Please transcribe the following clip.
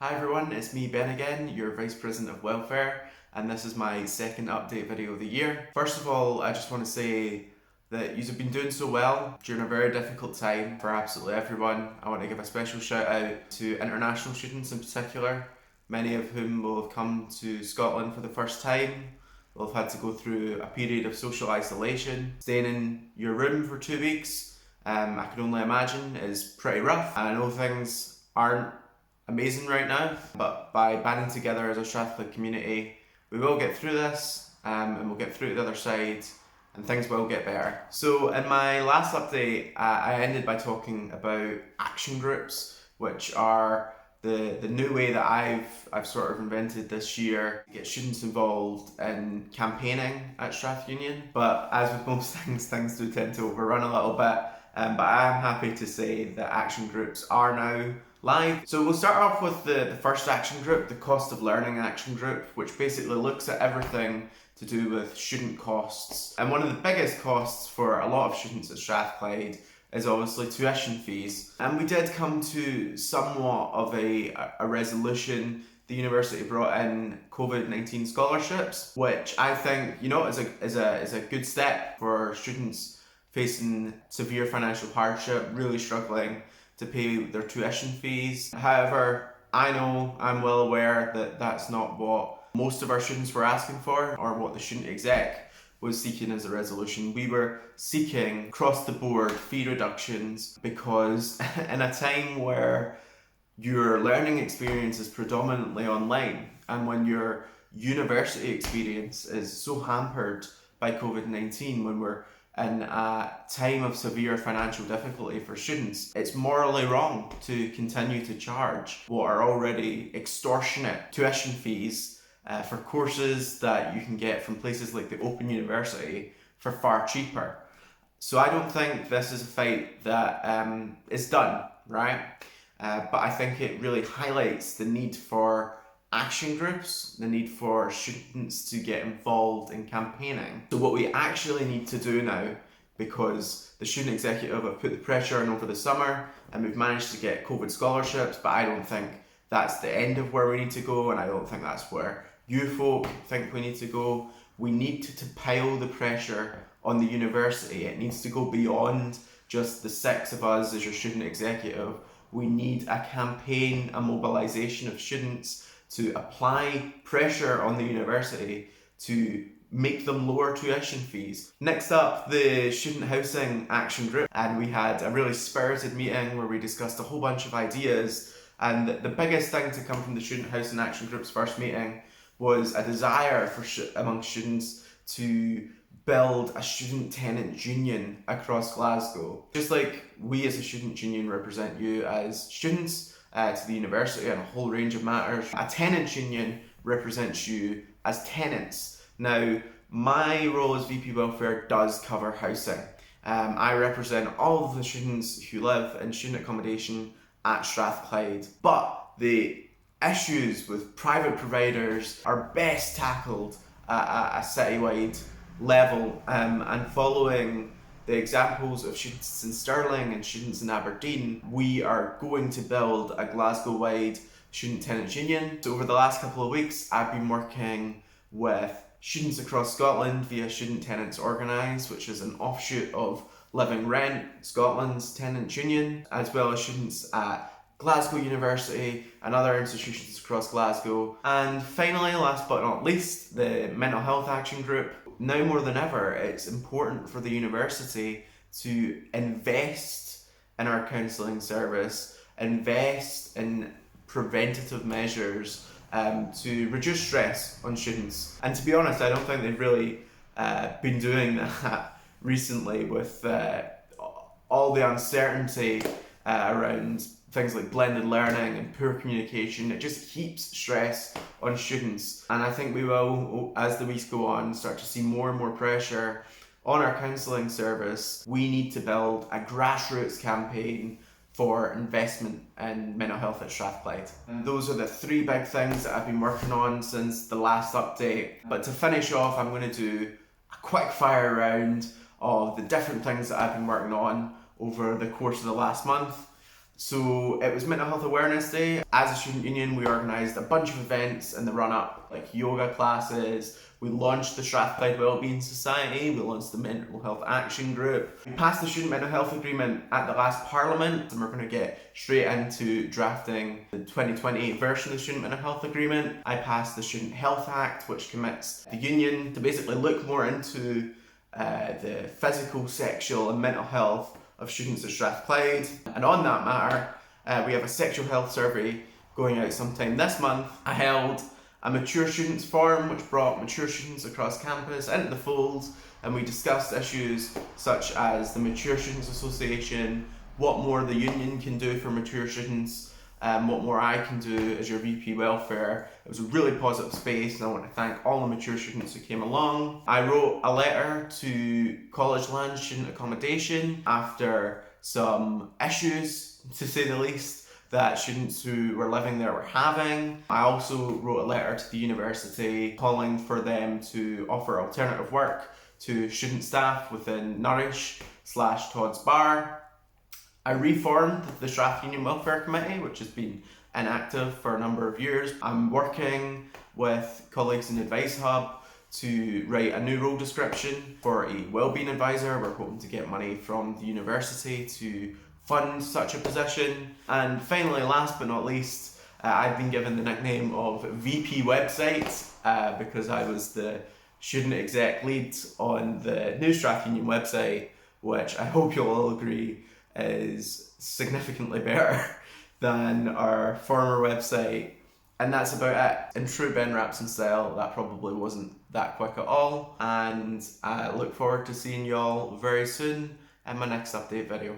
Hi everyone, it's me Ben again, your Vice President of Welfare, and this is my second update video of the year. First of all, I just want to say that you've been doing so well during a very difficult time for absolutely everyone. I want to give a special shout out to international students in particular, many of whom will have come to Scotland for the first time, will have had to go through a period of social isolation. Staying in your room for 2 weeks, I can only imagine, is pretty rough. And I know things aren't amazing right now, but by banding together as a Strathclyde community, we will get through this, and we'll get through to the other side, and things will get better. So in my last update, I ended by talking about action groups, which are the new way that I've sort of invented this year to get students involved in campaigning at Strathunion. But as with most things do tend to overrun a little bit. But I am happy to say that action groups are now live. So we'll start off with the first action group, the cost of learning action group, which basically looks at everything to do with student costs. And one of the biggest costs for a lot of students at Strathclyde is obviously tuition fees. And we did come to somewhat of a resolution. The university brought in COVID-19 scholarships, which I think, is a good step for students facing severe financial hardship, really struggling to pay their tuition fees. However, I'm well aware that that's not what most of our students were asking for, or what the student exec was seeking as a resolution. We were seeking across the board fee reductions because in a time where your learning experience is predominantly online, and when your university experience is so hampered by COVID-19, when we're in a time of severe financial difficulty for students, it's morally wrong to continue to charge what are already extortionate tuition fees for courses that you can get from places like the Open University for far cheaper. So I don't think this is a fight that is done, right? But I think it really highlights the need for action groups, the need for students to get involved in campaigning. So what we actually need to do now, because the student executive have put the pressure on over the summer and we've managed to get COVID scholarships, but I don't think that's the end of where we need to go, and I don't think that's where you folk think we need to go. We need to pile the pressure on the university. It needs to go beyond just the six of us as your student executive. We need a campaign, a mobilisation of students to apply pressure on the university to make them lower tuition fees. Next up, the Student Housing Action Group, and we had a really spirited meeting where we discussed a whole bunch of ideas, and the biggest thing to come from the Student Housing Action Group's first meeting was a desire for among students to build a student tenant union across Glasgow. Just like we as a student union represent you as students to the university on a whole range of matters, a tenant union represents you as tenants. Now, my role as VP Welfare does cover housing. I represent all of the students who live in student accommodation at Strathclyde, but the issues with private providers are best tackled at a citywide level, and following the examples of students in Stirling and students in Aberdeen, we are going to build a Glasgow-wide student tenants union. So over the last couple of weeks, I've been working with students across Scotland via Student Tenants Organise, which is an offshoot of Living Rent, Scotland's tenant union, as well as students at Glasgow University and other institutions across Glasgow. And finally, last but not least, the Mental Health Action Group. Now more than ever, it's important for the university to invest in our counselling service, invest in preventative measures to reduce stress on students. And to be honest, I don't think they've really been doing that recently with all the uncertainty around things like blended learning and poor communication. It just heaps stress on students, and I think we will, as the weeks go on, start to see more and more pressure on our counselling service. We need to build a grassroots campaign for investment in mental health at Strathclyde. And those are the three big things that I've been working on since the last update. But to finish off, I'm going to do a quick fire round of the different things that I've been working on over the course of the last month. So it was Mental Health Awareness Day. As a student union, we organised a bunch of events in the run-up, like yoga classes. We launched the Strathclyde Wellbeing Society. We launched the Mental Health Action Group. We passed the Student Mental Health Agreement at the last Parliament, and we're going to get straight into drafting the 2028 version of the Student Mental Health Agreement. I passed the Student Health Act, which commits the union to basically look more into the physical, sexual and mental health of students at Strathclyde. And on that matter, we have a sexual health survey going out sometime this month. I held a mature students forum which brought mature students across campus into the fold, and we discussed issues such as the Mature Students Association, what more the union can do for mature students, what more I can do as your VP welfare. It was a really positive space, and I want to thank all the mature students who came along. I wrote a letter to College Land Student Accommodation after some issues, to say the least, that students who were living there were having. I also wrote a letter to the university calling for them to offer alternative work to student staff within Nourish/Todd's Bar. I reformed the Strathunion Welfare Committee, which has been inactive for a number of years. I'm working with colleagues in Advice Hub to write a new role description for a wellbeing advisor. We're hoping to get money from the university to fund such a position. And finally, last but not least, I've been given the nickname of VP Website because I was the student exec lead on the new Strathunion website, which I hope you'll all agree is significantly better than our former website. And that's about it. In true Ben Rapson style, that probably wasn't that quick at all. And I look forward to seeing y'all very soon in my next update video.